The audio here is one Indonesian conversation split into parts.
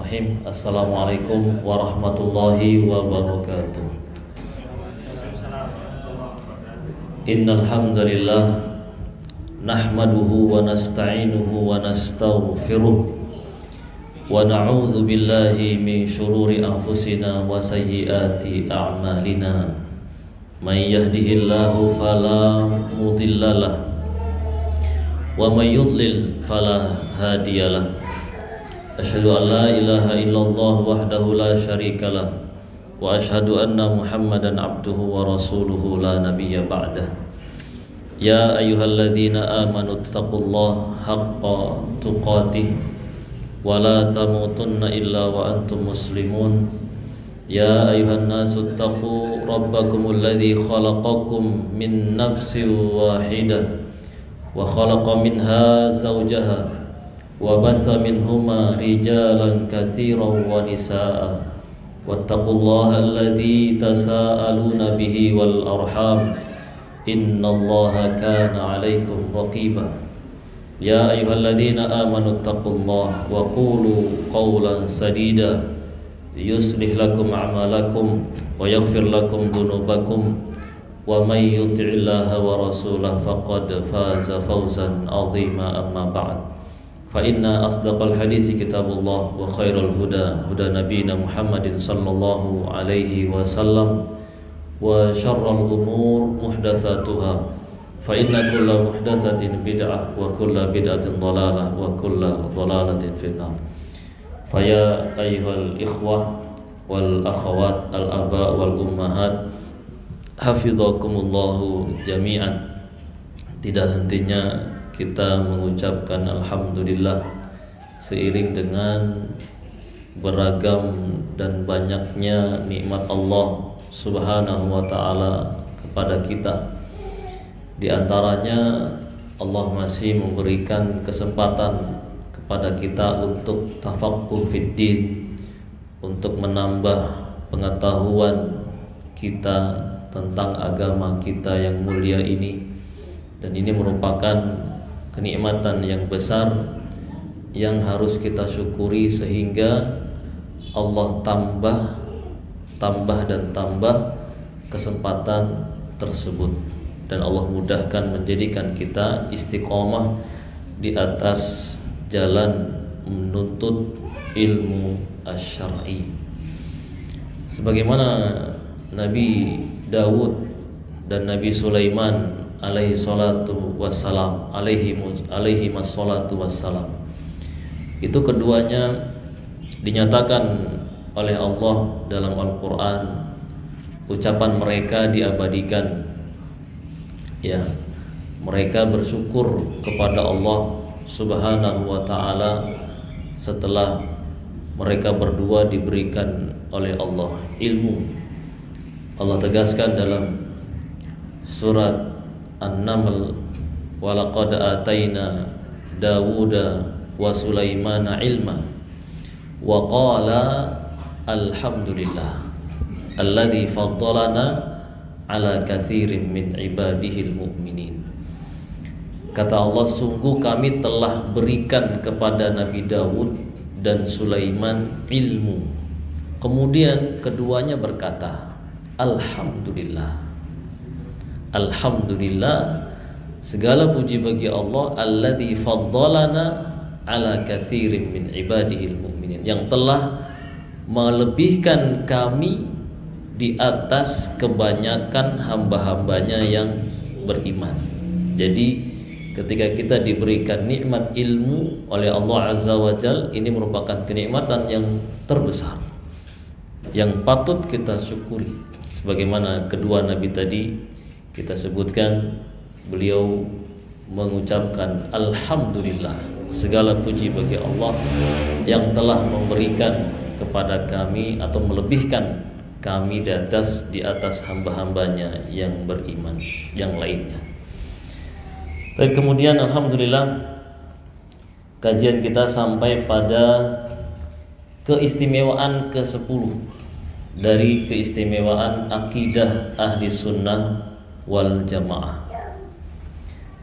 Bismillahirrahmanirrahim. Assalamualaikum warahmatullahi wabarakatuh. Innal hamdalillah nahmaduhu wa nasta'inuhu wa nastaghfiruh wa na'udzu billahi min shururi anfusina wa sayyiati a'malina. May yahdihillahu fala mudhillalah wa may yudlil fala hadiyalah. Asyhadu an la ilaha illallah wahdahu la syarikalah wa asyhadu anna Muhammadan abduhu wa rasuluhu la nabiyya ba'dah. Ya ayyuhalladzina amanu taqullaha haqqa tuqatih wa la tamutunna illa wa antum muslimun. Ya ayyuhan nasu taqu rabbakumul ladzi khalaqakum min nafsin wahidah wa khalaqa minha zawjaha wa batha minhuma rijalan katsiran wa nisaa wattaqullaha alladzi tasaaluna bihi wal arham innallaha kana 'alaikum raqiba. Ya ayyuhalladzina amanu taqullaha wa qulu qawlan sadida yuslih lakum a'malakum wa yaghfir lakum dhunubakum wa may yuti'illaha wa rasulahu faqad faza fawzan 'azima. Amma ba'd. Fa inna asdaqal hadisi kitabullah wa khairal huda huda nabiyina Muhammadin sallallahu alaihi wasallam wa syarral umur muhdatsatuha fa inna kulla muhdatsatin bid'ah wa kulla bid'atin dhalalah wa kulla dhalalatin finnar. Fa ya ayyuhal ikhwah wal akhawat al aba wal ummahat hafizakumullahu jami'an. Tidak hentinya kita mengucapkan alhamdulillah seiring dengan beragam dan banyaknya nikmat Allah Subhanahu wa taala kepada kita. Di antaranya Allah masih memberikan kesempatan kepada kita untuk tafaqquh fiddin, untuk menambah pengetahuan kita tentang agama kita yang mulia ini. Dan ini merupakan kenikmatan yang besar yang harus kita syukuri, sehingga Allah tambah kesempatan tersebut, dan Allah mudahkan menjadikan kita istiqomah di atas jalan menuntut ilmu asy-syar'i. Sebagaimana Nabi Daud dan Nabi Sulaiman alaihi salatu wassalam, alaihi massalatu wassalam, itu keduanya dinyatakan oleh Allah dalam Al-Quran. Ucapan mereka diabadikan, ya, mereka bersyukur kepada Allah Subhanahu wa ta'ala setelah mereka berdua diberikan oleh Allah ilmu. Allah tegaskan dalam surat An-Naml, walaqad ataina Dawuda wa Sulaimana ilma wa qala alhamdulillah alladzi faddalana ala katsirin min ibadihil mu'minin. Kata Allah, sungguh kami telah berikan kepada Nabi Dawud dan Sulaiman ilmu. Kemudian keduanya berkata, alhamdulillah. Alhamdulillah, segala puji bagi Allah, alladzi faddalana ala katsirin min ibadihil mu'minin, yang telah melebihkan kami di atas kebanyakan hamba-hambanya yang beriman. Jadi ketika kita diberikan nikmat ilmu oleh Allah Azza wa Jalla, ini merupakan kenikmatan yang terbesar yang patut kita syukuri. Sebagaimana kedua nabi tadi kita sebutkan, beliau mengucapkan alhamdulillah, segala puji bagi Allah yang telah memberikan kepada kami atau melebihkan kami di atas hamba-hambanya yang beriman yang lainnya. Dan kemudian alhamdulillah, kajian kita sampai pada keistimewaan ke-10 dari keistimewaan akidah ahli sunnah wal jamaah,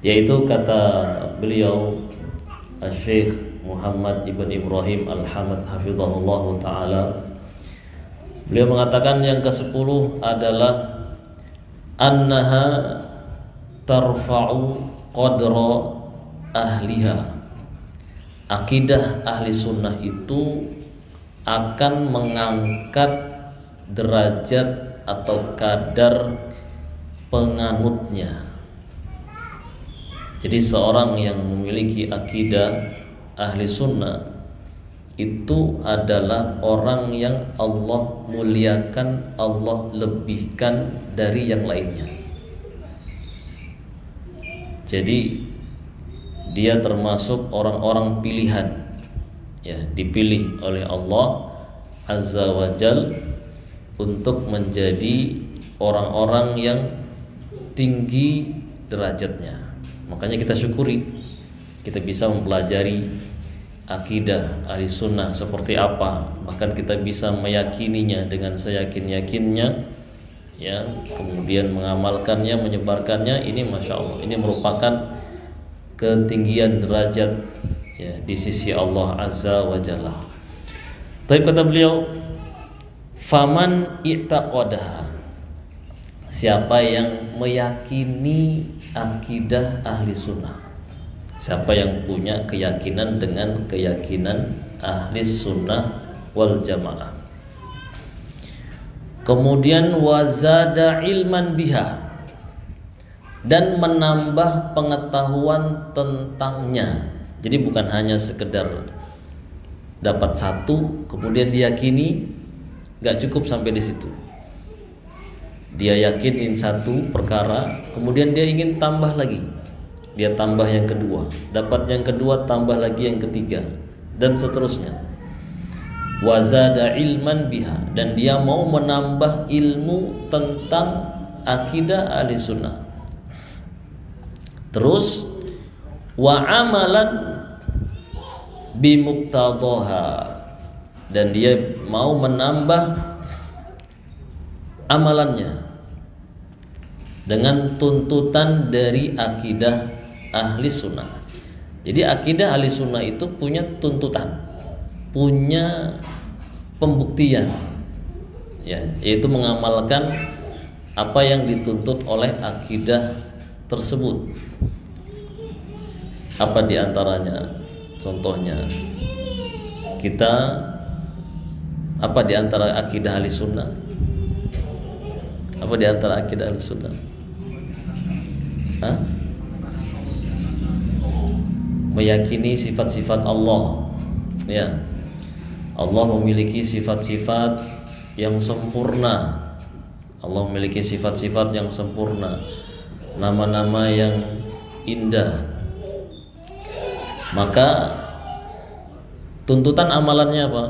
yaitu kata beliau Syekh Muhammad ibn Ibrahim Al-Hamad hafizahullah ta'ala. Beliau mengatakan yang ke-10 adalah annaha tarfa'u qadra ahliha. Akidah ahli sunnah itu akan mengangkat derajat atau kadar penganutnya. Jadi seorang yang memiliki akidah ahli sunnah itu adalah orang yang Allah muliakan, Allah lebihkan dari yang lainnya. Jadi dia termasuk orang-orang pilihan, ya, dipilih oleh Allah Azza wa Jal untuk menjadi orang-orang yang tinggi derajatnya. Makanya kita syukuri kita bisa mempelajari akidah ahli sunnah seperti apa, bahkan kita bisa meyakininya dengan seyakin-yakinnya, ya, kemudian mengamalkannya, menyebarkannya. Ini masya Allah, ini merupakan ketinggian derajat, ya, di sisi Allah Azza wa Jalla. Tapi kata beliau, faman i'taqadaha, siapa yang meyakini akidah ahli sunnah, siapa yang punya keyakinan dengan keyakinan ahli sunnah wal jamaah, kemudian wazada ilman biha, dan menambah pengetahuan tentangnya. Jadi bukan hanya sekedar dapat satu kemudian diyakini, gak cukup sampai di situ. Dia yakinin satu perkara, kemudian dia ingin tambah lagi, dia tambah yang kedua, dapat yang kedua, tambah lagi yang ketiga, dan seterusnya. Wazada ilman biha, dan dia mau menambah ilmu tentang akidah ahli sunnah. Terus wa amalan bimuqtadaha, dan dia mau menambah amalannya dengan tuntutan dari akidah ahli sunnah. Jadi akidah ahli sunnah itu punya tuntutan, punya pembuktian, ya, yaitu mengamalkan apa yang dituntut oleh akidah tersebut. Apa diantaranya? Contohnya, kita apa diantara akidah ahli sunnah? Apa diantara akidah ahli sunnah? Hah? Meyakini sifat-sifat Allah, ya. Allah memiliki sifat-sifat yang sempurna. Allah memiliki sifat-sifat yang sempurna, nama-nama yang indah. Maka tuntutan amalannya apa?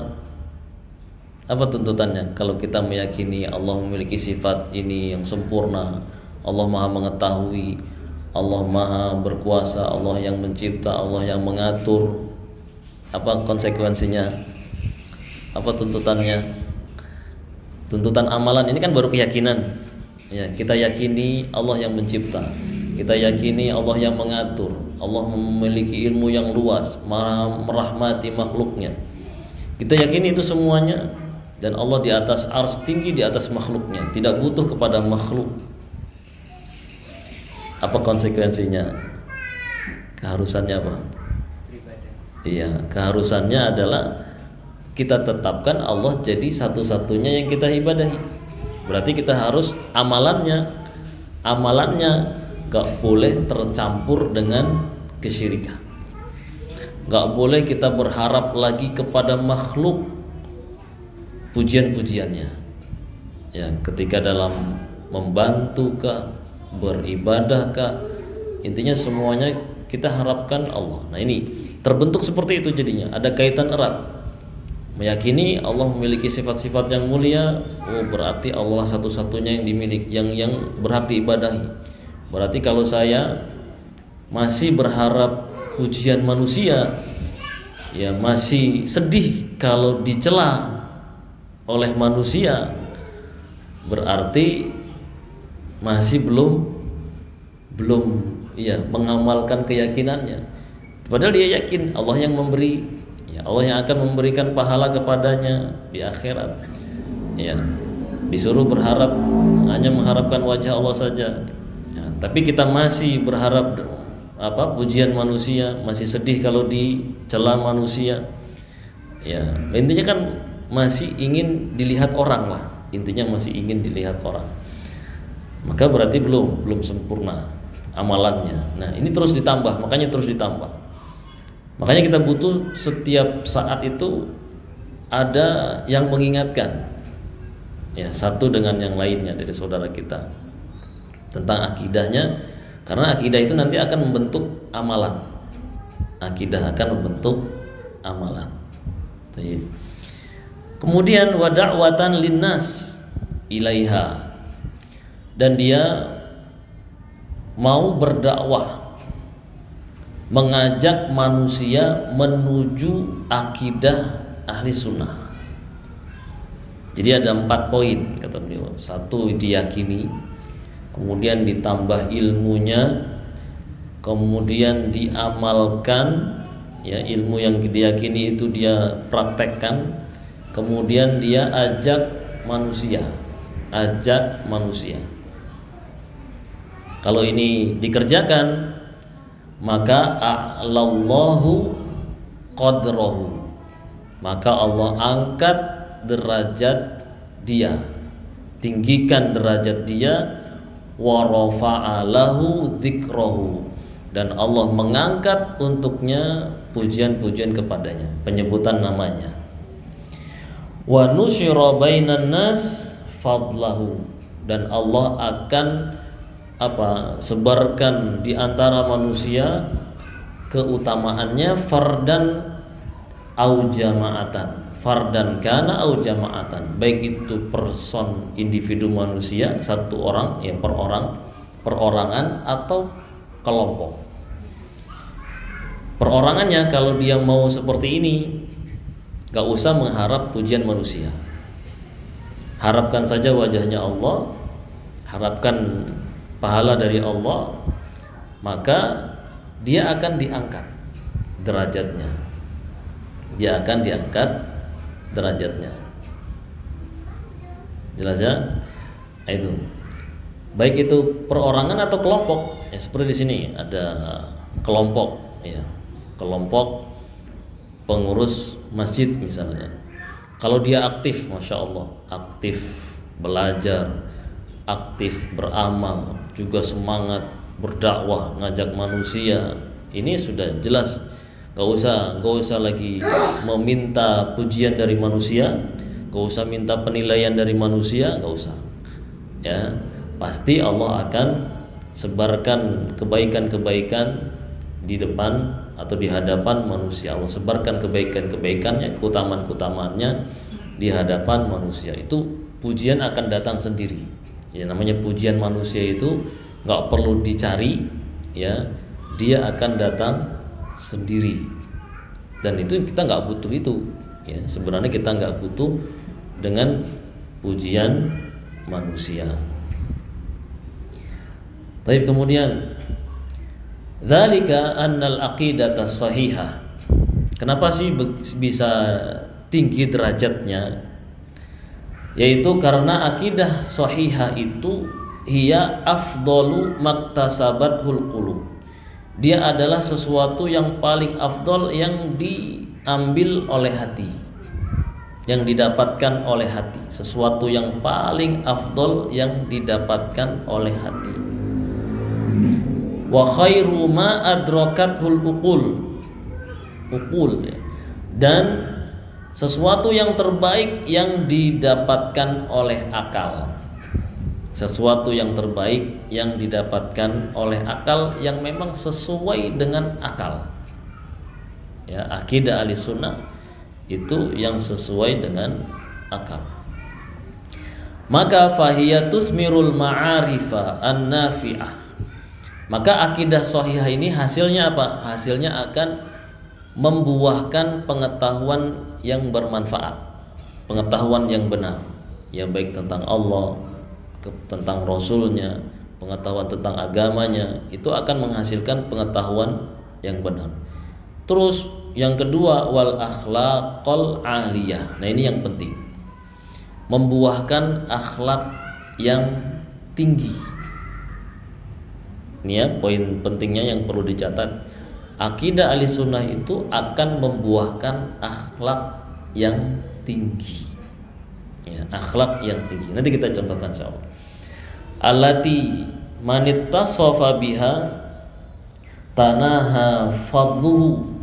Apa tuntutannya? Kalau kita meyakini Allah memiliki sifat ini yang sempurna, Allah Maha mengetahui, Allah Maha berkuasa, Allah yang mencipta, Allah yang mengatur, apa konsekuensinya? Apa tuntutannya? Tuntutan amalan ini kan baru keyakinan. Ya, kita yakini Allah yang mencipta, kita yakini Allah yang mengatur, Allah memiliki ilmu yang luas, merahmati makhluknya. Kita yakini itu semuanya, dan Allah di atas arsy, tinggi di atas makhluknya, tidak butuh kepada makhluk. Apa konsekuensinya? Keharusannya apa? Iya, keharusannya adalah kita tetapkan Allah jadi satu-satunya yang kita ibadahi. Berarti kita harus amalannya gak boleh tercampur dengan kesyirikan. Gak boleh kita berharap lagi kepada makhluk pujian-pujiannya. Ya, ketika dalam membantu kah, beribadah kah, intinya semuanya kita harapkan Allah. Nah, ini terbentuk seperti itu jadinya, ada kaitan erat. Meyakini Allah memiliki sifat-sifat yang mulia, oh berarti Allah satu-satunya yang dimiliki, yang berhak diibadahi. Berarti kalau saya masih berharap pujian manusia, ya masih sedih kalau dicela oleh manusia, berarti masih belum ya mengamalkan keyakinannya. Padahal dia yakin Allah yang memberi, ya Allah yang akan memberikan pahala kepadanya di akhirat. Ya, disuruh berharap, hanya mengharapkan wajah Allah saja. Ya, tapi kita masih berharap pujian manusia, masih sedih kalau dicela manusia. Ya, intinya kan masih ingin dilihat orang lah. Intinya masih ingin dilihat orang. Maka berarti belum sempurna amalannya. Nah, ini terus ditambah, makanya terus ditambah. Makanya kita butuh setiap saat itu ada yang mengingatkan, ya, satu dengan yang lainnya dari saudara kita tentang akidahnya, karena akidah itu nanti akan membentuk amalan. Akidah akan membentuk amalan. Kemudian wa da'watan linnas ilaiha, dan dia mau berdakwah, mengajak manusia menuju akidah ahli sunnah. Jadi ada 4 poin kata beliau. 1, diyakini, kemudian ditambah ilmunya, kemudian diamalkan, ya, ilmu yang diyakini itu dia praktekkan, kemudian dia ajak manusia. Kalau ini dikerjakan, maka a'lallahu qadrahu, maka Allah angkat derajat dia, tinggikan derajat dia, wa rafa'alahu dzikrahu, dan Allah mengangkat untuknya pujian-pujian kepadanya, penyebutan namanya. Wa nusyira bainan nas fadlahu, dan Allah akan sebarkan di antara manusia keutamaannya, fardan au jama'atan, fardan kana au jama'atan, baik itu person individu manusia, satu orang, ya, perorangan atau kelompok. Perorangannya kalau dia mau seperti ini, gak usah mengharap pujian manusia, harapkan saja wajahnya Allah, harapkan pahala dari Allah, maka dia akan diangkat derajatnya. Jelas ya? Itu. Baik itu perorangan atau kelompok. Ya, seperti di sini ada kelompok, ya. Kelompok pengurus masjid misalnya. Kalau dia aktif, masya Allah, aktif belajar, aktif beramal, juga semangat berdakwah, ngajak manusia, ini sudah jelas. Gak usah lagi meminta pujian dari manusia, gak usah minta penilaian dari manusia, gak usah. Ya, pasti Allah akan sebarkan kebaikan-kebaikan di depan atau di hadapan manusia. Allah sebarkan kebaikan-kebaikannya, keutamaan-keutamaannya di hadapan manusia. Itu pujian akan datang sendiri. Ya, namanya pujian manusia itu nggak perlu dicari, ya, dia akan datang sendiri. Dan itu kita nggak butuh itu, ya, sebenarnya kita nggak butuh dengan pujian manusia. Tapi kemudian dzalika annal aqidata sahihah. Kenapa sih bisa tinggi derajatnya? Yaitu karena akidah sahihah itu hiya afdalu maktasabathul qulub. Dia adalah sesuatu yang paling afdal yang diambil oleh hati, yang didapatkan oleh hati, sesuatu yang paling afdal yang didapatkan oleh hati. Wa khairu ma adrakathul uqul, ya. Dan sesuatu yang terbaik yang didapatkan oleh akal. Sesuatu yang terbaik yang didapatkan oleh akal, yang memang sesuai dengan akal. Ya, akidah ahli sunnah itu yang sesuai dengan akal. Maka fahiyatusmirul ma'arifa an-nafi'ah. Maka akidah sahihah ini hasilnya apa? Hasilnya akan membuahkan pengetahuan yang bermanfaat, pengetahuan yang benar, ya, baik tentang Allah, tentang Rasulnya, pengetahuan tentang agamanya, itu akan menghasilkan pengetahuan yang benar. Terus yang kedua wal akhlaqal aliyah. Nah, ini yang penting. Membuahkan akhlak yang tinggi. Ini ya poin pentingnya yang perlu dicatat. Akidah Ahlussunnah itu akan membuahkan akhlak yang tinggi. Ya, akhlak yang tinggi. Nanti kita contohkan insyaallah. Allati manittasafa biha tanaha fadluhu.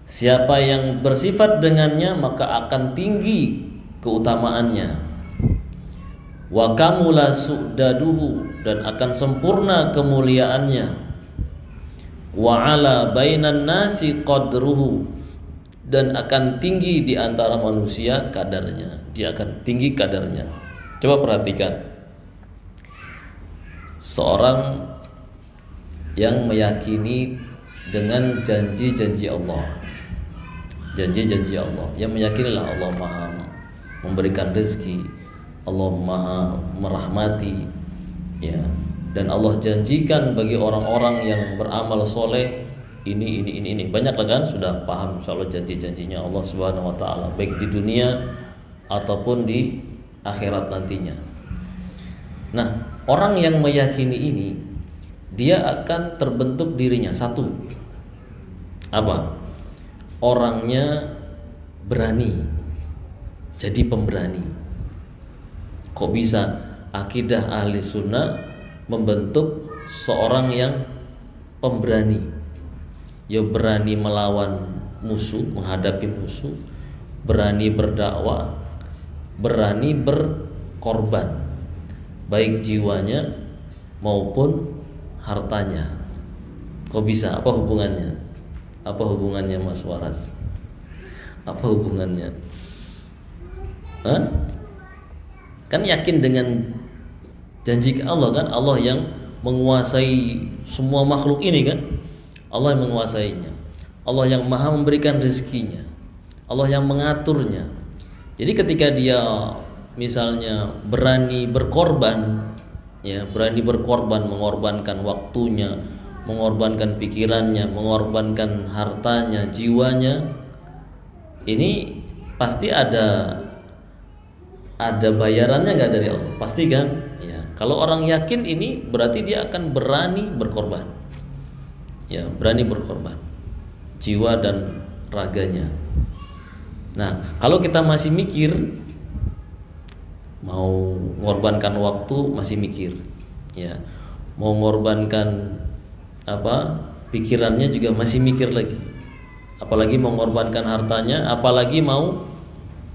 Siapa yang bersifat dengannya maka akan tinggi keutamaannya. Wa kamula su'daduhu, dan akan sempurna kemuliaannya. Wa ala bainan nasi qadruhu, dan akan tinggi di antara manusia kadarnya. Dia akan tinggi kadarnya. Coba perhatikan. Seorang yang meyakini dengan janji-janji Allah. Janji-janji Allah, yang meyakinilah Allah Maha memberikan rezeki, Allah Maha merahmati, ya, dan Allah janjikan bagi orang-orang yang beramal soleh ini. Banyak lah kan sudah paham insyaallah janji-janjinya Allah Subhanahu wa taala baik di dunia ataupun di akhirat nantinya. Nah, orang yang meyakini ini, dia akan terbentuk dirinya satu. Apa? Orangnya berani, jadi pemberani. Kok bisa akidah Ahlussunnah membentuk seorang yang pemberani? Ya, berani melawan musuh, menghadapi musuh, berani berdakwah, berani berkorban, baik jiwanya maupun hartanya. Kok bisa? Apa hubungannya? Apa hubungannya Mas Waras? Apa hubungannya? Hah? Kan yakin dengan janji Allah kan? Allah yang menguasai semua makhluk ini kan? Allah yang menguasainya. Allah yang maha memberikan rezekinya. Allah yang mengaturnya. Jadi ketika dia misalnya berani berkorban, ya, berani berkorban, mengorbankan waktunya, mengorbankan pikirannya, mengorbankan hartanya, jiwanya, ini pasti ada bayarannya nggak dari Allah? Pasti kan? Ya, kalau orang yakin ini berarti dia akan berani berkorban. Ya, berani berkorban jiwa dan raganya. Nah, kalau kita masih mikir mau mengorbankan waktu, masih mikir, ya, mau mengorbankan apa pikirannya juga masih mikir lagi, apalagi mau mengorbankan hartanya, apalagi mau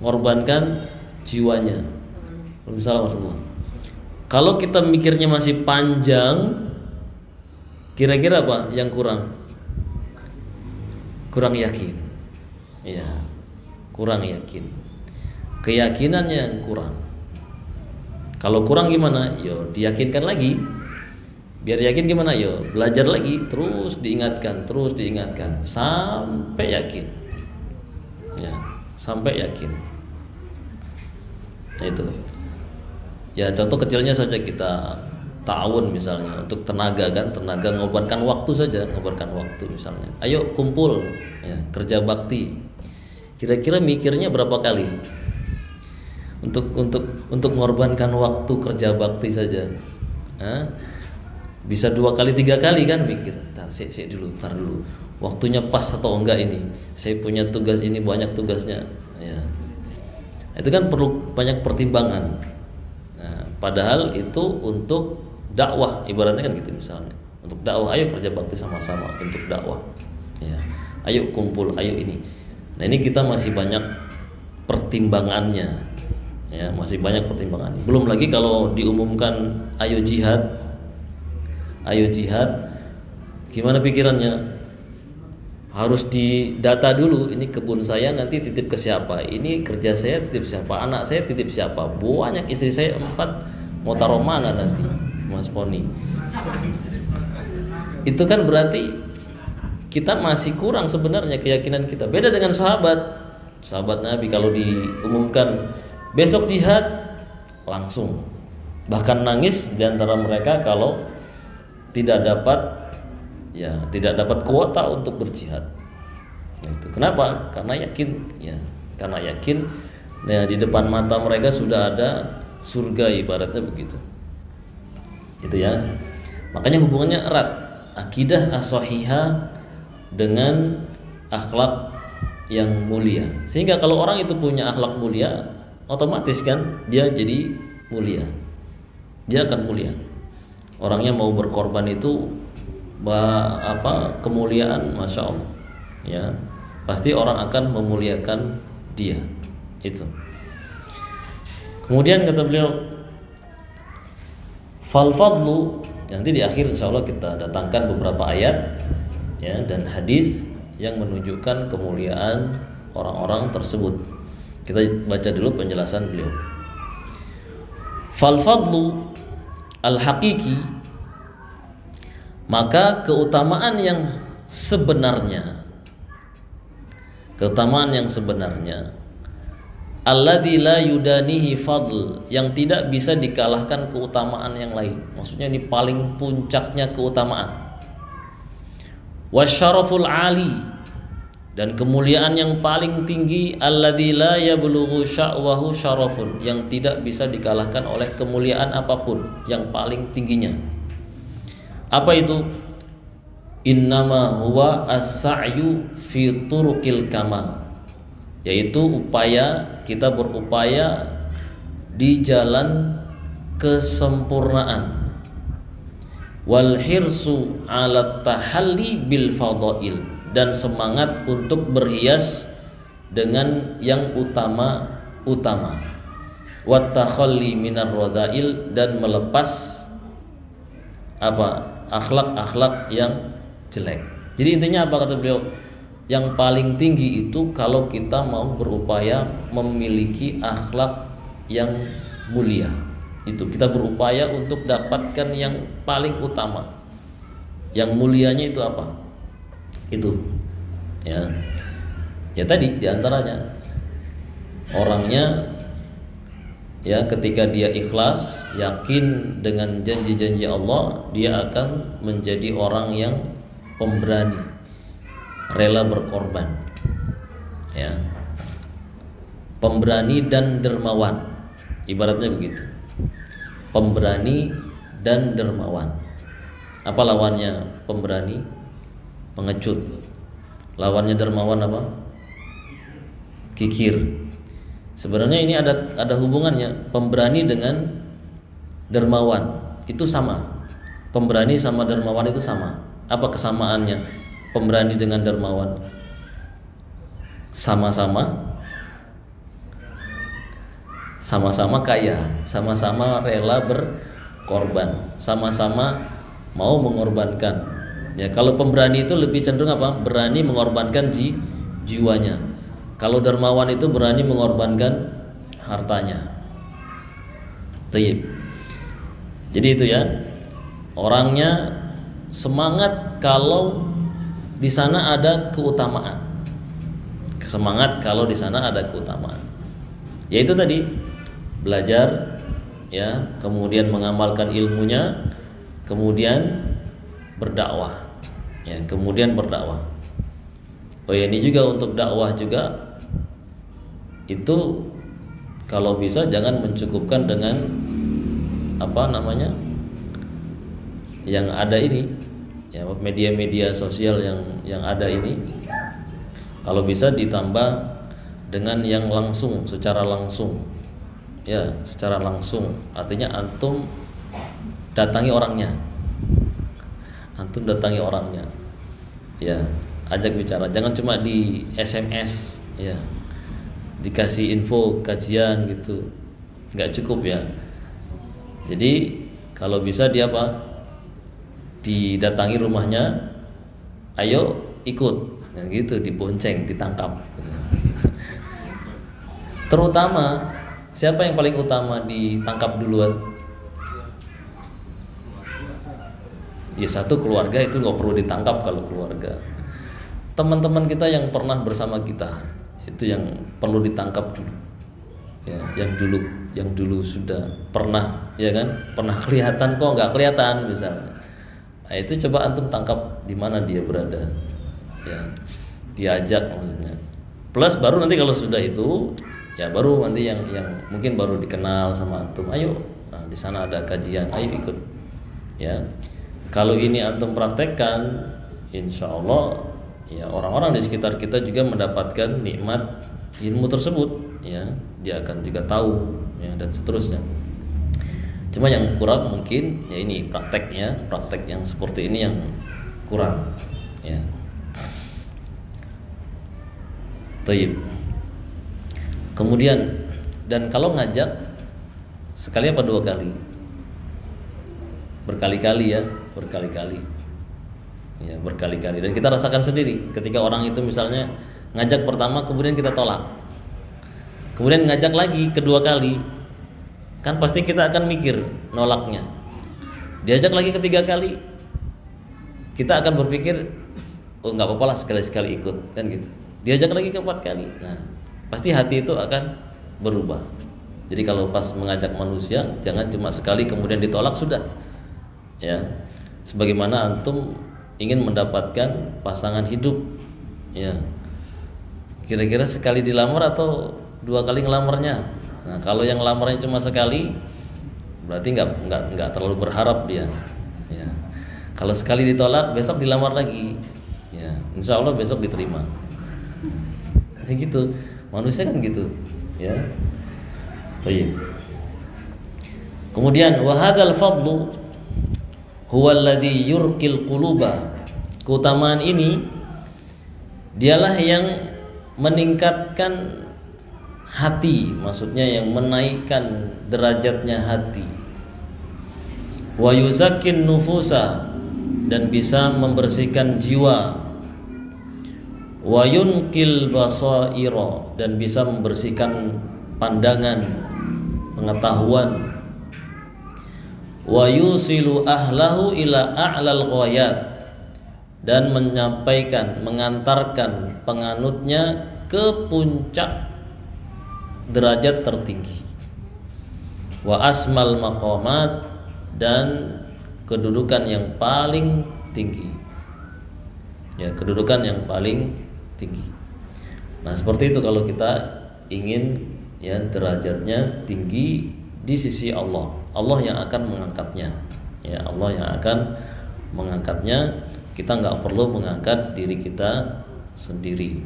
mengorbankan jiwanya. Waalaikumsalam. Kalau kita mikirnya masih panjang, kira-kira apa yang kurang? Kurang yakin, ya, kurang yakin, keyakinannya yang kurang. Kalau kurang gimana? Yo, diyakinkan lagi. Biar yakin gimana? Yo, belajar lagi, terus diingatkan sampai yakin. Ya, sampai yakin. Nah, itu. Ya, contoh kecilnya saja kita ta'awun misalnya untuk tenaga kan, tenaga mengorbankan waktu saja, mengorbankan waktu misalnya. Ayo kumpul, ya, kerja bakti. Kira-kira mikirnya berapa kali? Untuk mengorbankan waktu kerja bakti saja. Hah? Bisa 2 kali 3 kali kan mikir. Ntar dulu. Waktunya pas atau enggak ini? Saya punya tugas ini, banyak tugasnya. Ya. Itu kan perlu banyak pertimbangan. Nah, padahal itu untuk dakwah, ibaratnya kan gitu misalnya. Untuk dakwah, ayo kerja bakti sama-sama untuk dakwah. Ya. Ayo kumpul, ayo ini. Nah, ini kita masih banyak pertimbangannya. Ya, masih banyak pertimbangan. Belum lagi kalau diumumkan ayo jihad, gimana pikirannya? Harus didata dulu, ini kebun saya nanti titip ke siapa, ini kerja saya titip siapa, anak saya titip siapa, banyak, istri saya 4, mau taruh mana nanti, Mas Poni. Itu kan berarti kita masih kurang sebenarnya keyakinan kita. Beda dengan sahabat Nabi, kalau diumumkan besok jihad langsung, bahkan nangis diantara mereka kalau tidak dapat kuota untuk berjihad. Itu kenapa? Karena yakin, ya. Karena yakin, nah di depan mata mereka sudah ada surga, ibaratnya begitu. Itu ya. Makanya hubungannya erat akidah as-shahihah dengan akhlak yang mulia. Sehingga kalau orang itu punya akhlak mulia, otomatis kan dia jadi mulia. Dia akan mulia. Orangnya mau berkorban itu kemuliaan, masya Allah. Ya, pasti orang akan memuliakan dia. Itu. Kemudian kata beliau, fal fadlu, nanti di akhir insya Allah kita datangkan beberapa ayat ya dan hadis yang menunjukkan kemuliaan orang-orang tersebut. Kita baca dulu penjelasan beliau. Fal fadlu al haqiqi, maka keutamaan yang sebenarnya, alladzi la yudanihi fadl, yang tidak bisa dikalahkan keutamaan yang lain. Maksudnya ini paling puncaknya keutamaan. Wasyaraful ali, dan kemuliaan yang paling tinggi, alladzi la yablughu sya'wahu syarafun, yang tidak bisa dikalahkan oleh kemuliaan apapun, yang paling tingginya. Apa itu? Innama huwa as-sa'yu fi turuqil kamal, yaitu kita berupaya di jalan kesempurnaan. Wal hirsu 'ala tahalli bil fadail, dan semangat untuk berhias dengan yang utama-utama. Wat takhalli minar radhail, dan melepas akhlak-akhlak yang jelek. Jadi intinya apa kata beliau? Yang paling tinggi itu kalau kita mau berupaya memiliki akhlak yang mulia, itu kita berupaya untuk dapatkan yang paling utama. Yang mulianya itu apa? Itu ya tadi diantaranya orangnya ya ketika dia ikhlas, yakin dengan janji-janji Allah, dia akan menjadi orang yang pemberani, rela berkorban, ya, pemberani dan dermawan, ibaratnya begitu. Pemberani dan dermawan. Apa lawannya pemberani? Pengecut. Lawannya dermawan apa? Kikir. Sebenarnya ini ada hubungannya. Pemberani dengan dermawan itu sama. Pemberani sama dermawan itu sama. Apa kesamaannya pemberani dengan dermawan? Sama-sama kaya, sama-sama rela berkorban, sama-sama mau mengorbankan. Ya, kalau pemberani itu lebih cenderung apa? Berani mengorbankan jiwanya. Kalau dermawan itu berani mengorbankan hartanya. Tayyib. Jadi itu ya. Orangnya semangat kalau di sana ada keutamaan. Semangat kalau di sana ada keutamaan. Yaitu tadi belajar ya, kemudian mengamalkan ilmunya, kemudian berdakwah. Ya, kemudian berdakwah. Oh ya, ini juga untuk dakwah juga itu kalau bisa jangan mencukupkan dengan yang ada ini ya, media-media sosial yang ada ini. Kalau bisa ditambah dengan yang langsung, secara langsung ya, secara langsung artinya antum datangi orangnya, ya, ajak bicara, jangan cuma di SMS ya, dikasih info kajian gitu, nggak cukup ya. Jadi kalau bisa didatangi rumahnya, ayo ikut, nah, gitu, dibonceng, ditangkap gitu. Terutama siapa yang paling utama ditangkap duluan? Ya satu keluarga itu nggak perlu ditangkap. Kalau keluarga, teman-teman kita yang pernah bersama kita itu yang perlu ditangkap dulu ya, yang dulu sudah pernah ya kan, pernah kelihatan kok nggak kelihatan misalnya. Nah, itu coba antum tangkap di mana dia berada ya. diajak maksudnya. Plus baru nanti kalau sudah itu ya baru nanti yang mungkin baru dikenal sama antum, ayo, nah di sana ada kajian, ayo ikut ya. Kalau ini antum praktekkan, insya Allah ya orang-orang di sekitar kita juga mendapatkan nikmat ilmu tersebut ya, dia akan juga tahu ya, dan seterusnya. Cuma yang kurang mungkin ya ini prakteknya, praktek yang seperti ini yang kurang ya. Taib. Kemudian, dan kalau ngajak sekali apa dua kali? Berkali-kali ya, berkali-kali. Ya, berkali-kali. Dan kita rasakan sendiri ketika orang itu misalnya ngajak pertama kemudian kita tolak. Kemudian ngajak lagi kedua kali. Kan pasti kita akan mikir nolaknya. Diajak lagi ketiga kali, kita akan berpikir, oh nggak apa-apa lah sekali-sekali ikut, kan gitu. Diajak lagi keempat kali, nah pasti hati itu akan berubah. Jadi kalau pas mengajak manusia, jangan cuma sekali kemudian ditolak sudah. Ya, sebagaimana antum ingin mendapatkan pasangan hidup, ya kira-kira sekali dilamar atau dua kali ngelamarnya. Nah kalau yang ngelamarnya cuma sekali, berarti nggak terlalu berharap dia. Ya. Kalau sekali ditolak, besok dilamar lagi, ya insya Allah besok diterima. Ya gitu, manusia kan gitu, ya. Baik. Kemudian wahadal fadlu huwa alladhi yurqil quluba. Keutamaan ini dialah yang meningkatkan hati, maksudnya yang menaikkan derajatnya hati. Wa yuzakkin nufusa, dan bisa membersihkan jiwa. Wa yunqil basaira, dan bisa membersihkan pandangan, pengetahuan. Wa yusilu ahlahu ila a'lal ghayat, dan menyampaikan, mengantarkan penganutnya ke puncak derajat tertinggi. Wa asmal maqamat, dan kedudukan yang paling tinggi. Ya, kedudukan yang paling tinggi. Nah, seperti itu kalau kita ingin ya derajatnya tinggi di sisi Allah. Allah yang akan mengangkatnya. Ya, Allah yang akan mengangkatnya. Kita nggak perlu mengangkat diri kita sendiri.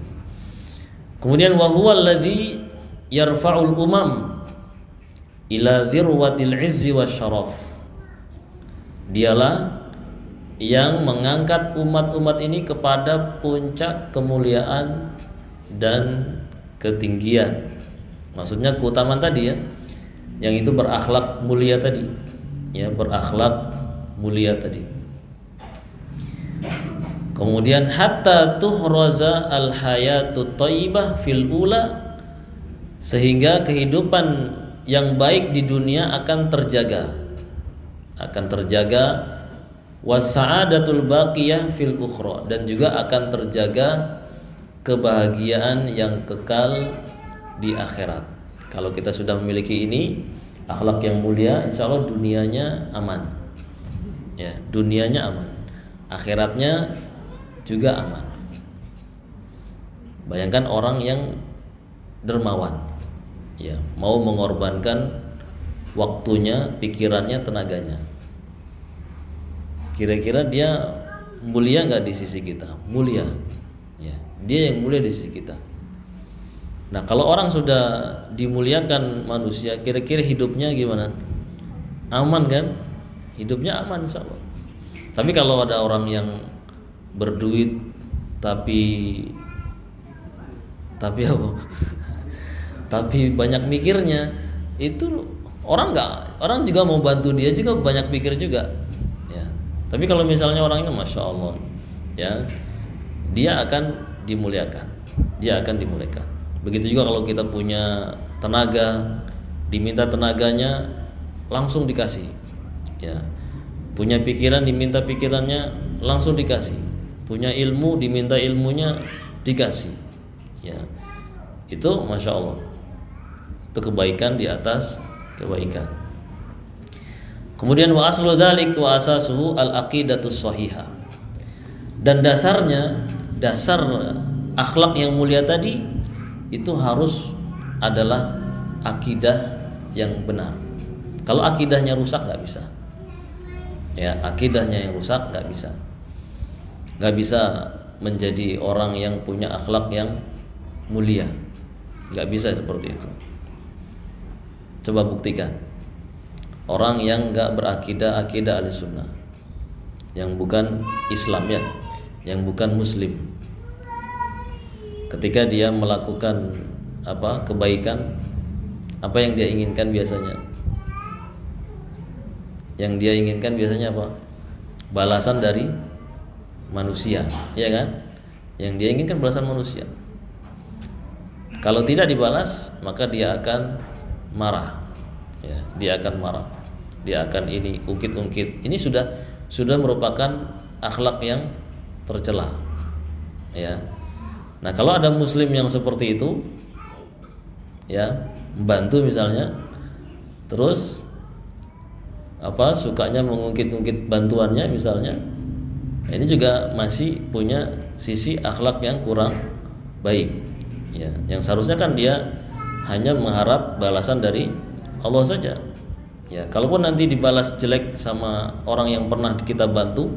Kemudian wa huwa alladzi yarfa'ul umam ila dzirwatil izzi wasyaraf. Dialah yang mengangkat umat-umat ini kepada puncak kemuliaan dan ketinggian. Maksudnya keutamaan tadi ya, yang itu berakhlak mulia tadi, ya berakhlak mulia tadi. Kemudian hatta tuhraza al-hayatut thayyibah fil ula, sehingga kehidupan yang baik di dunia akan terjaga, wasa'adatul baqiyah fil ukhra, dan juga akan terjaga kebahagiaan yang kekal di akhirat. Kalau kita sudah memiliki ini, akhlak yang mulia, insya Allah dunianya aman. Ya, dunianya aman, akhiratnya juga aman. Bayangkan orang yang dermawan, ya, mau mengorbankan waktunya, pikirannya, tenaganya. Kira-kira dia mulia nggak di sisi kita? Mulia, ya. Dia yang mulia di sisi kita. Nah, kalau orang sudah dimuliakan manusia, kira-kira hidupnya gimana? Aman kan? Hidupnya aman insya Allah. Tapi kalau ada orang yang berduit tapi apa? Tapi banyak mikirnya, itu orang juga mau bantu dia juga banyak pikir juga. Tapi kalau misalnya orang ini masya Allah, ya, dia akan dimuliakan, Begitu juga kalau kita punya tenaga, diminta tenaganya langsung dikasih, ya. Punya pikiran diminta pikirannya langsung dikasih. Punya ilmu diminta ilmunya dikasih, ya. Itu masya Allah, itu kebaikan di atas kebaikan. Kemudian wa aslu dzalik wa asasuhu al-aqidatus shahihah. Dan dasar akhlak yang mulia tadi itu harus adalah akidah yang benar. Kalau akidahnya rusak nggak bisa. Ya, akidahnya yang rusak nggak bisa menjadi orang yang punya akhlak yang mulia. Nggak bisa seperti itu. Coba buktikan. Orang yang nggak berakidah akidah Ahlussunnah, yang bukan Islam ya, yang bukan Muslim, ketika dia melakukan kebaikan, apa yang dia inginkan biasanya? Yang dia inginkan biasanya apa? Balasan dari manusia, ya kan? Yang dia inginkan balasan manusia. Kalau tidak dibalas, maka dia akan marah. Ya, dia akan marah. Dia akan ini ungkit-ungkit. Ini sudah merupakan akhlak yang tercela. Ya. Nah, kalau ada muslim yang seperti itu, ya, membantu misalnya, terus sukanya mengungkit-ungkit bantuannya misalnya, ini juga masih punya sisi akhlak yang kurang baik. Ya, yang seharusnya kan dia hanya mengharap balasan dari Allah saja. Ya, kalaupun nanti dibalas jelek sama orang yang pernah kita bantu,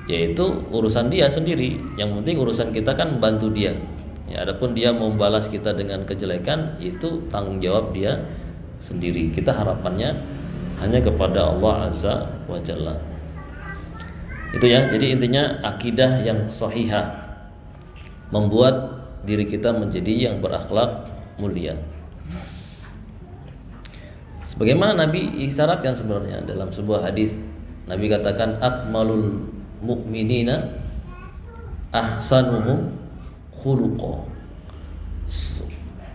yaitu urusan dia sendiri. Yang penting urusan kita kan bantu dia. Ya, adapun dia mau balas kita dengan kejelekan, itu tanggung jawab dia sendiri. Kita harapannya hanya kepada Allah Azza wa Jalla. Itu ya. Jadi intinya akidah yang sahihah membuat diri kita menjadi yang berakhlak mulia. Sebagaimana Nabi isyaratkan sebenarnya dalam sebuah hadis, Nabi katakan akmalul mu'minina ahsanuhum khuluqa.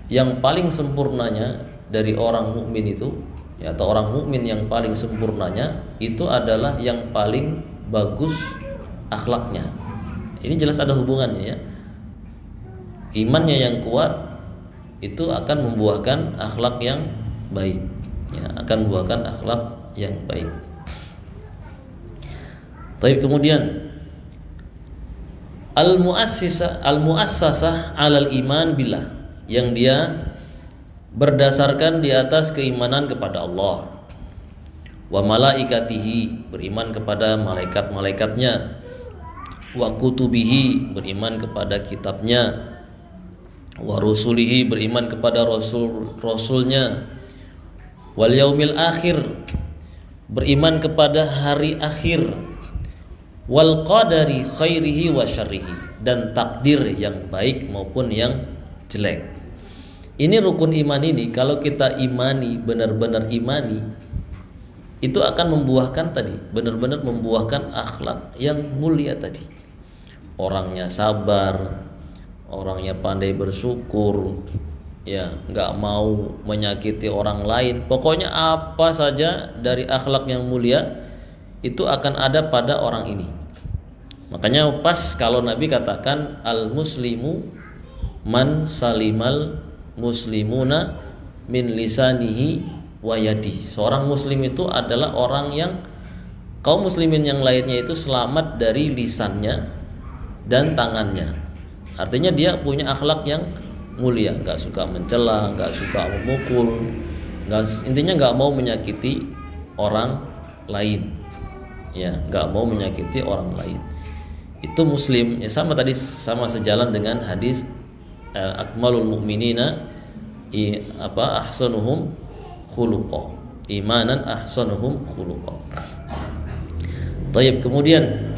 Yang paling sempurnanya dari orang mukmin itu, ya, atau orang mukmin yang paling sempurnanya itu adalah yang paling bagus akhlaknya. Ini jelas ada hubungannya ya. Imannya yang kuat itu akan membuahkan akhlak yang baik. Ya, akan membuahkan akhlak yang baik. Tapi kemudian al-muassasah 'alal iman billah, yang dia berdasarkan di atas keimanan kepada Allah, wa malaikatihi, beriman kepada malaikat-malaikatnya, wa kutubihi, beriman kepada kitabnya, wa rusulihi, beriman kepada rasulnya, wal yaumil akhir, beriman kepada hari akhir, wal qadari khairihi wa syarrihi, dan takdir yang baik maupun yang jelek. Ini rukun iman ini kalau kita imani, benar-benar imani, itu akan membuahkan tadi, benar-benar membuahkan akhlak yang mulia tadi. Orangnya sabar, orangnya pandai bersyukur, ya, nggak mau menyakiti orang lain. Pokoknya apa saja dari akhlak yang mulia itu akan ada pada orang ini. Makanya pas kalau Nabi katakan al muslimu man salimal muslimuna min lisanihi wa yadihi. Seorang muslim itu adalah orang yang kaum muslimin yang lainnya itu selamat dari lisannya dan tangannya. Artinya dia punya akhlak yang mulia, nggak suka mencela, nggak suka memukul, intinya nggak mau menyakiti orang lain, ya, nggak mau menyakiti orang lain. Itu muslim, ya, sama tadi, sama sejalan dengan hadis akmalul mu'minina ahsanuhum khuluqa, imanan ahsanuhum khuluqa. Taib, kemudian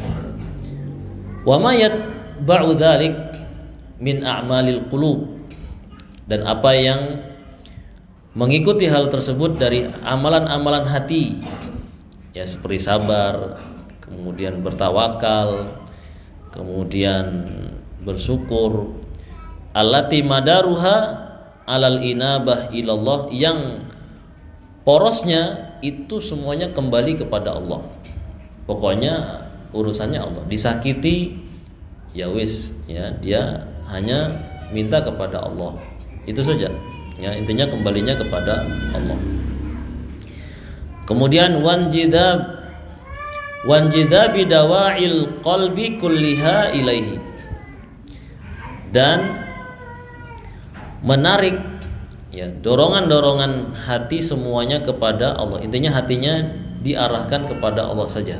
wa ma yatba'u dzalik min a'malil qulub, dan apa yang mengikuti hal tersebut dari amalan-amalan hati, ya, seperti sabar, kemudian bertawakal, kemudian bersyukur, allati madaruha alal inabah ilallah, yang porosnya itu semuanya kembali kepada Allah. Pokoknya urusannya Allah. Disakiti, ya wis, ya, dia hanya minta kepada Allah. Itu saja. Ya, intinya kembalinya kepada Allah. Kemudian wanjidab bidawa'il qalbi kulliha ilaihi, dan menarik ya dorongan-dorongan hati semuanya kepada Allah. Intinya hatinya diarahkan kepada Allah saja.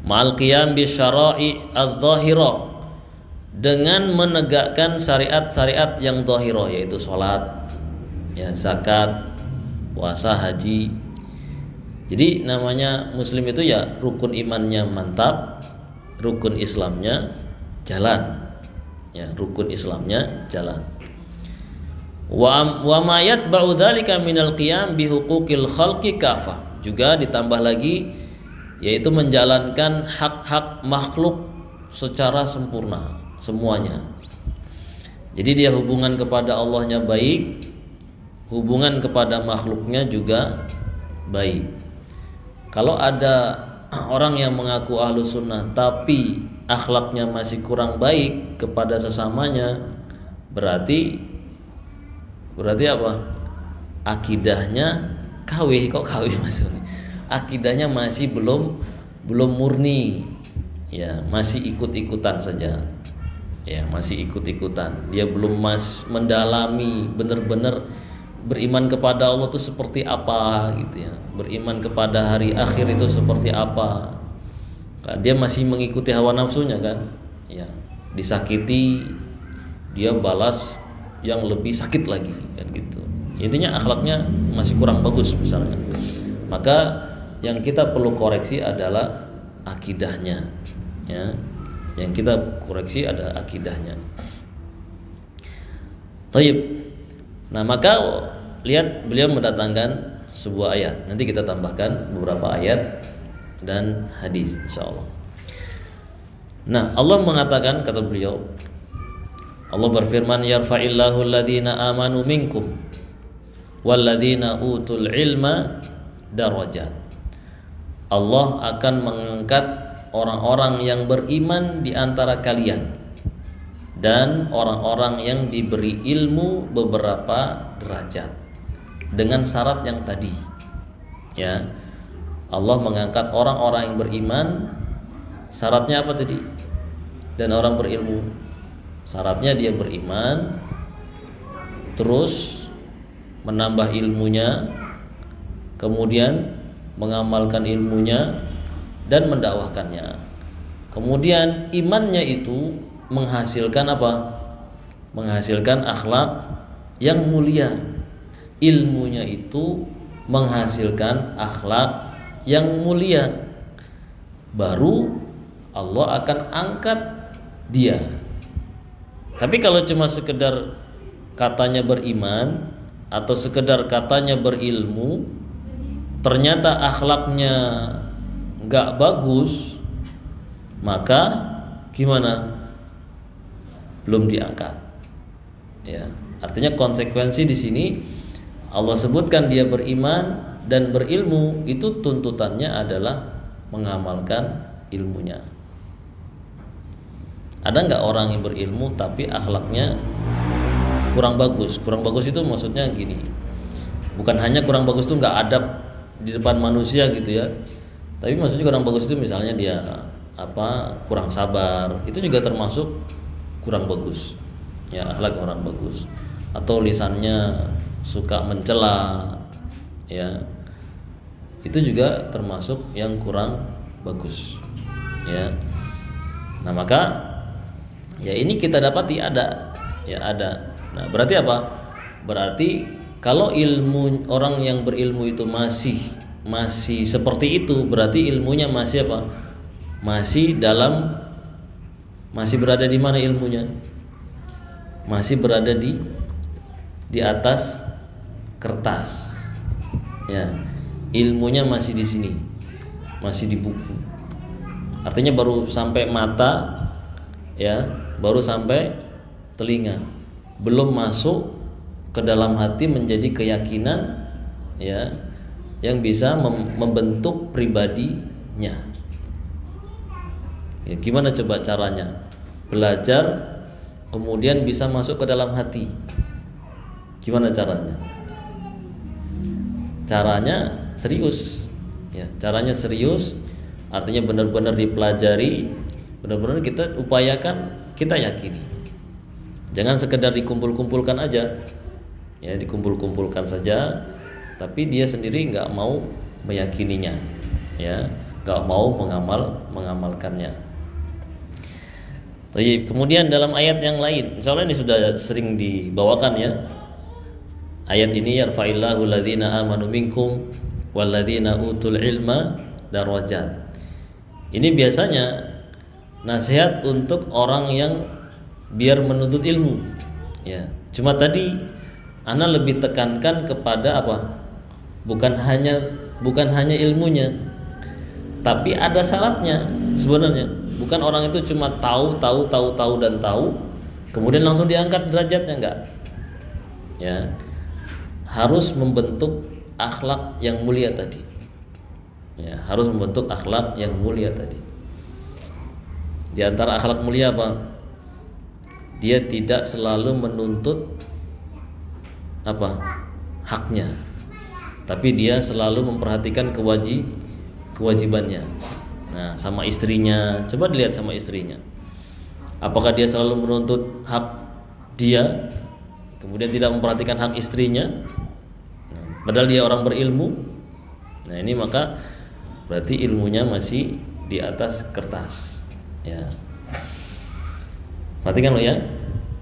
Ma'al qiyam bi syara'i adz-dzahirah, dengan menegakkan syariat-syariat yang zahirah, yaitu sholat, ya, zakat, puasa, haji. Jadi namanya muslim itu ya rukun imannya mantap, rukun Islamnya jalan. Ya, rukun Islamnya jalan. Wa ma yatba'u dzalika minal qiyam bi huquqil khalqi kafah. Juga ditambah lagi yaitu menjalankan hak-hak makhluk secara sempurna semuanya. Jadi dia hubungan kepada Allahnya baik, hubungan kepada makhluknya juga baik. Kalau ada orang yang mengaku ahlu sunnah tapi akhlaknya masih kurang baik kepada sesamanya, berarti apa? Akidahnya KW, kok KW maksudnya? Akidahnya masih belum murni, ya, masih ikut-ikutan saja, ya, masih ikut-ikutan. Dia belum mendalami benar-benar beriman kepada Allah itu seperti apa, gitu ya. Beriman kepada hari akhir itu seperti apa. Dia masih mengikuti hawa nafsunya kan, ya. Disakiti dia balas yang lebih sakit lagi kan gitu. Intinya akhlaknya masih kurang bagus misalnya. Maka yang kita perlu koreksi adalah akidahnya, ya. Yang kita koreksi ada akidahnya. Taib. Nah, maka lihat beliau mendatangkan sebuah ayat. Nanti kita tambahkan beberapa ayat dan hadis insyaallah. Nah, Allah mengatakan, kata beliau, Allah berfirman, yarfa'illahu alladhina amanu minkum walladhina utul ilma darajat. Allah akan mengangkat orang-orang yang beriman di antara kalian dan orang-orang yang diberi ilmu beberapa derajat, dengan syarat yang tadi, ya. Allah mengangkat orang-orang yang beriman, syaratnya apa tadi? Dan orang berilmu, syaratnya dia beriman, terus menambah ilmunya, kemudian mengamalkan ilmunya dan mendakwahkannya. Kemudian imannya itu menghasilkan apa? Menghasilkan akhlak yang mulia. Ilmunya itu menghasilkan akhlak yang mulia. Baru Allah akan angkat dia. Tapi kalau cuma sekedar katanya beriman atau sekedar katanya berilmu, ternyata akhlaknya nggak bagus, maka gimana? Belum diangkat. Ya, artinya konsekuensi di sini Allah sebutkan dia beriman dan berilmu, itu tuntutannya adalah mengamalkan ilmunya. Ada nggak orang yang berilmu tapi akhlaknya kurang bagus? Kurang bagus itu maksudnya gini, bukan hanya kurang bagus itu nggak adab di depan manusia gitu ya, tapi maksudnya kurang bagus itu misalnya dia kurang sabar, itu juga termasuk kurang bagus, ya, akhlak orang bagus. Atau lisannya suka mencela, ya, itu juga termasuk yang kurang bagus, ya. Nah, maka ya ini kita dapati ada, ya, ada. Nah, berarti apa? Berarti kalau ilmu orang yang berilmu itu masih seperti itu, berarti ilmunya masih apa? Masih berada di mana ilmunya? Masih berada di atas kertas. Ya, ilmunya masih di sini. Masih di buku. Artinya baru sampai mata, ya, baru sampai telinga. Belum masuk ke dalam hati menjadi keyakinan, ya, yang bisa membentuk pribadinya. Ya, gimana coba caranya? Belajar kemudian bisa masuk ke dalam hati. Gimana caranya? Caranya serius. Ya, caranya serius, artinya benar-benar dipelajari, benar-benar kita upayakan, kita yakini. Jangan sekedar dikumpul-kumpulkan aja, ya dikumpul-kumpulkan saja, tapi dia sendiri nggak mau meyakininya, ya nggak mau mengamalkannya. Kemudian dalam ayat yang lain, insya Allah ini sudah sering dibawakan ya. Ayat ini yarfa'illahu alladhina amanu minkum walladzina utul ilma darajat. Ini biasanya nasihat untuk orang yang biar menuntut ilmu. Ya, cuma tadi ana lebih tekankan kepada apa? Bukan hanya ilmunya, tapi ada syaratnya sebenarnya. Bukan orang itu cuma tahu dan tahu, kemudian langsung diangkat derajatnya, enggak. Ya, harus membentuk akhlak yang mulia tadi. Ya, harus membentuk akhlak yang mulia tadi. Di antara akhlak mulia apa? Dia tidak selalu menuntut apa? Haknya. Tapi dia selalu memperhatikan kewajibannya. Nah, sama istrinya, coba dilihat sama istrinya. Apakah dia selalu menuntut hak dia, kemudian tidak memperhatikan hak istrinya? Padahal dia orang berilmu. Nah, ini maka berarti ilmunya masih di atas kertas. Ya. Perhatikan lo ya.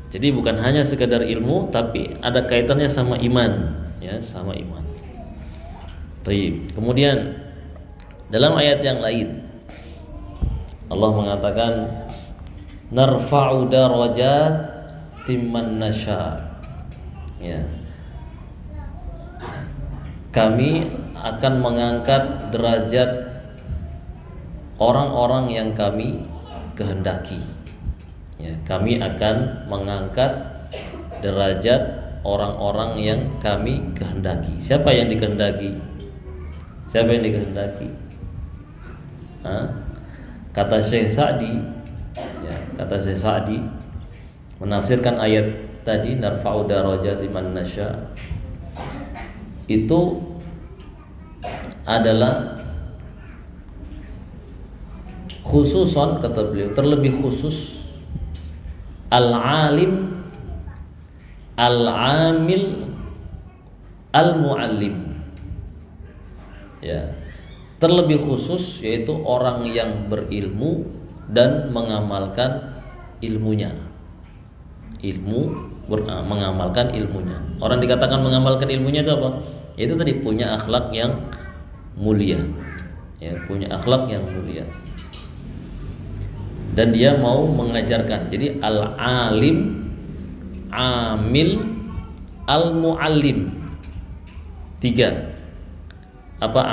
Jadi bukan hanya sekedar ilmu, tapi ada kaitannya sama iman, ya, sama iman. Baik. Kemudian dalam ayat yang lain Allah mengatakan narfa'u darajat timman nasya. Ya. Kami akan mengangkat derajat orang-orang yang kami kehendaki. Ya, kami akan mengangkat derajat orang-orang yang kami kehendaki. Siapa yang dikehendaki? Siapa yang dikehendaki? Kata Syekh Sa'di, ya, kata Syekh Sa'di menafsirkan ayat tadi narfa'u darajati man nasya, itu adalah khususon, kata beliau, terlebih khusus al-alim, al-amil, al-muallim. Ya, terlebih khusus yaitu orang yang berilmu dan mengamalkan ilmunya. Mengamalkan ilmunya. Orang dikatakan mengamalkan ilmunya itu apa? Itu tadi punya akhlak yang mulia. Ya, punya akhlak yang mulia. Dan dia mau mengajarkan. Jadi al-alim, amil, al-muallim. 3. Apa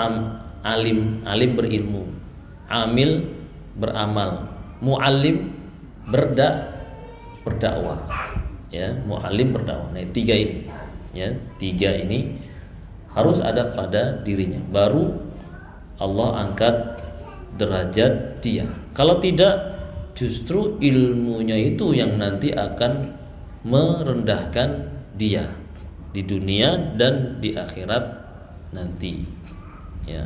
alim berilmu, amil beramal, muallim berdakwah, ya, muallim berdakwah. Nah, 3 ini, ya, 3 ini harus ada pada dirinya, baru Allah angkat derajat dia. Kalau tidak, justru ilmunya itu yang nanti akan merendahkan dia di dunia dan di akhirat nanti. Ya.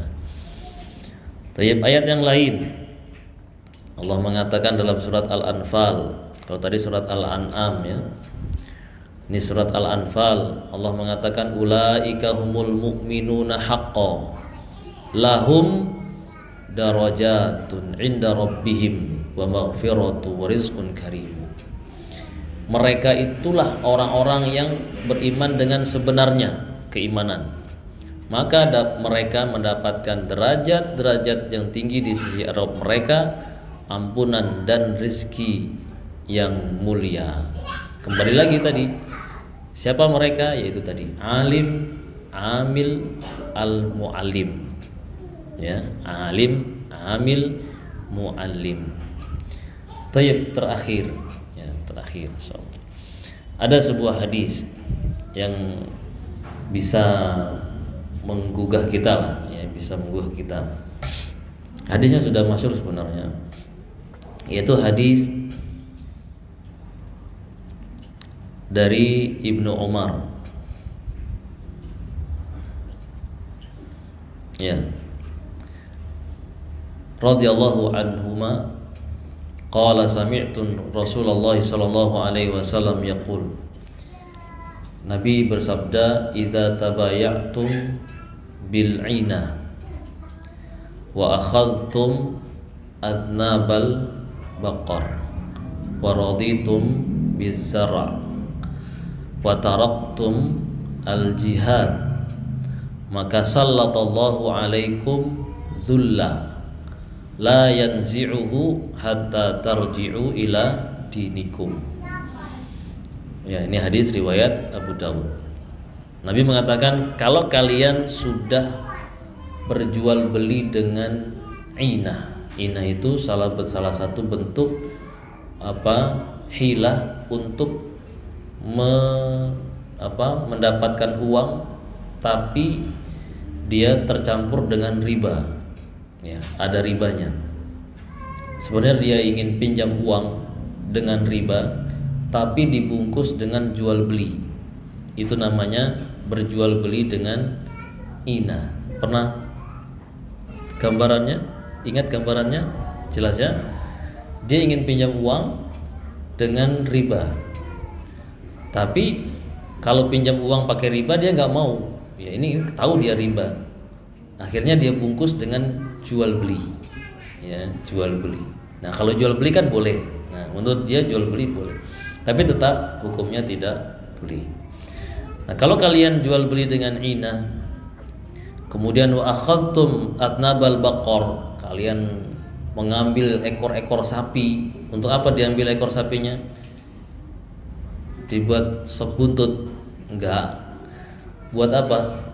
Tayyib, ayat yang lain Allah mengatakan dalam surat Al-Anfal. Kalau tadi surat Al-An'am, ya. Ini surat Al-Anfal. Allah mengatakan ulaika humul mu'minuna haqqan lahum darajatun 'inda rabbihim wa maghfiratu wa rizqun karim. Mereka itulah orang-orang yang beriman dengan sebenarnya keimanan. Maka mereka mendapatkan derajat-derajat yang tinggi di sisi Rabb mereka, ampunan dan rizki yang mulia. Kembali lagi tadi, siapa mereka? Yaitu tadi alim, amil, al-muallim. Ya, alim, amil, muallim. Tayyib, terakhir, ya, terakhir insyaallah. Ada sebuah hadis yang bisa menggugah kita lah, ya, bisa menggugah kita. Hadisnya sudah masyhur sebenarnya, yaitu hadis dari Ibnu Umar, ya, radhiyallahu anhuma, Qala sami'tu Rasulullah sallallahu alaihi wasallam yaqul. Nabi bersabda, "Idza tabaya'tum bil 'inah wa akhadhtum adnabal baqar wa raditum biz zar' wa taraktum al jihad, maka sallallahu alaikum zulla la yanzi'uhu hatta tarji'u ila dinikum." Ya, ini hadis riwayat Abu Dawud. Nabi mengatakan, kalau kalian sudah berjual beli dengan inah. Inah itu salah satu bentuk hilah untuk mendapatkan uang, tapi dia tercampur dengan riba. Ya, ada ribanya. Sebenarnya dia ingin pinjam uang dengan riba, tapi dibungkus dengan jual beli. Itu namanya berjual beli dengan inah. Pernah gambarannya? Ingat gambarannya? Jelas ya? Dia ingin pinjam uang dengan riba, tapi kalau pinjam uang pakai riba dia nggak mau. Ya, ini tahu dia riba. Akhirnya dia bungkus dengan jual beli. Ya, jual beli. Nah, kalau jual beli kan boleh. Nah, menurut dia jual beli boleh. Tapi tetap hukumnya tidak boleh. Nah, kalau kalian jual beli dengan inah, kemudian wa akhadhtum atnabal baqar, kalian mengambil ekor-ekor sapi. Untuk apa diambil ekor sapinya? Dibuat sebuntut? Enggak. Buat apa?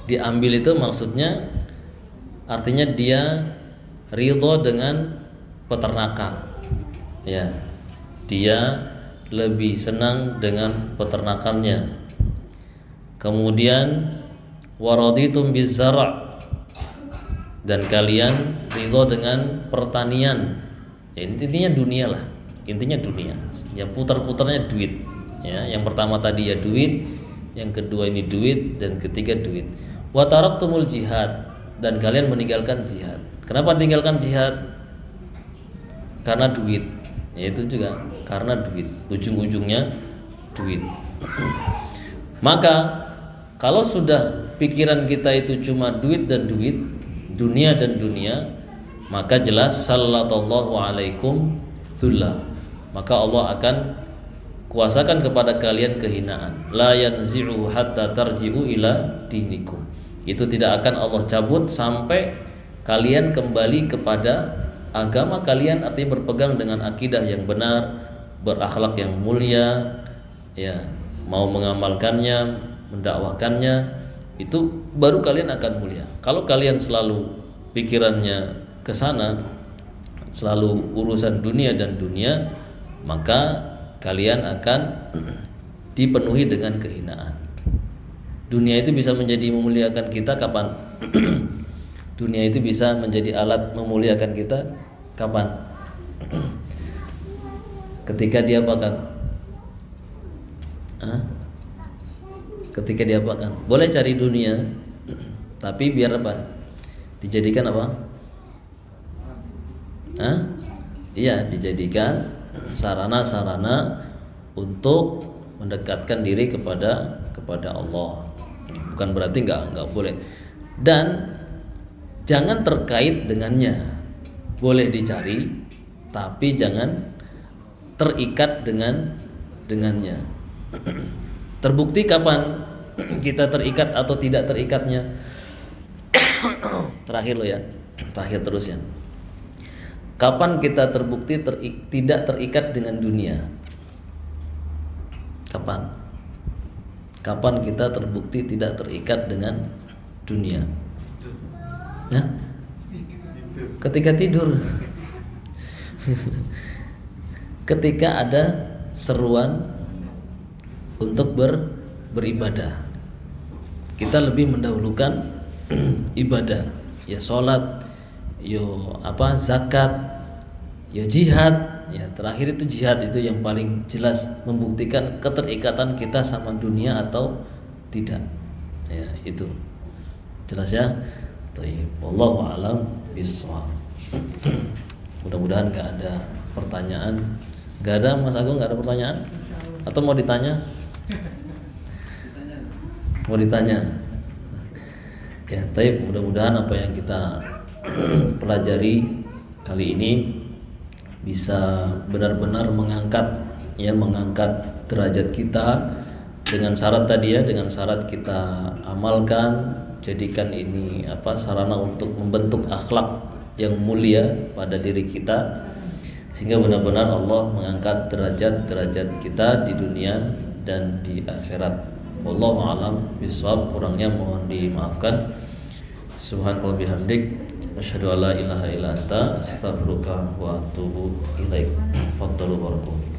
Diambil itu maksudnya artinya dia ridho dengan peternakan. Ya. Dia lebih senang dengan peternakannya. Kemudian waraditum bizara', dan kalian ridho dengan pertanian. Ya, intinya dunia lah. Intinya dunia. Ya, putar-putarnya duit. Ya, yang pertama tadi ya duit, yang kedua ini duit, dan ketiga duit. Wa taraktumul jihad, dan kalian meninggalkan jihad. Kenapa tinggalkan jihad? Karena duit. Ya, itu juga karena duit. Ujung-ujungnya duit. Maka kalau sudah pikiran kita itu cuma duit dan duit, dunia dan dunia, maka jelas sallallahu alaikum dzullah, maka Allah akan kuasakan kepada kalian kehinaan. La yanzi'u hatta tarji'u ila dinikum. Itu tidak akan Allah cabut sampai kalian kembali kepada agama kalian, artinya berpegang dengan akidah yang benar, berakhlak yang mulia, ya, mau mengamalkannya, mendakwahkannya, itu baru kalian akan mulia. Kalau kalian selalu pikirannya ke sana, selalu urusan dunia dan dunia, maka kalian akan dipenuhi dengan kehinaan. Dunia itu bisa menjadi memuliakan kita kapan? Dunia itu bisa menjadi alat memuliakan kita kapan? Ketika dia apakan? Ketika dia apakan? Boleh cari dunia, tapi biar apa? Dijadikan apa? Iya, dijadikan sarana-sarana untuk mendekatkan diri kepada Allah. Bukan berarti nggak boleh. Dan jangan terkait dengannya. Boleh dicari, tapi jangan terikat dengannya. Terbukti kapan kita terikat atau tidak terikatnya? Terakhir lo ya, terakhir terus ya. Kapan kita terbukti tidak terikat dengan dunia? Kapan? Kapan kita terbukti tidak terikat dengan dunia? Ketika tidur. Ketika ada seruan untuk beribadah, kita lebih mendahulukan ibadah, ya sholat, zakat, ya jihad. Ya, terakhir itu jihad, itu yang paling jelas membuktikan keterikatan kita sama dunia atau tidak. Ya, itu jelas ya. Wallahu a'lam bishawab. Mudah-mudahan nggak ada pertanyaan. Nggak ada, Mas Agung, nggak ada pertanyaan? Atau mau ditanya? Mau ditanya? Ya, tapi mudah-mudahan apa yang kita pelajari kali ini bisa benar-benar mengangkat derajat kita dengan syarat tadi ya, dengan syarat kita amalkan, jadikan ini sarana untuk membentuk akhlak yang mulia pada diri kita, sehingga benar-benar Allah mengangkat derajat kita di dunia dan di akhirat. Wallahu a'lam bishawab, kurangnya mohon dimaafkan. Subhanallah bihamdik, asyhadu an la ilaha illa anta, astaghfiruka wa atubu ilaik. Faddalu barakallahu.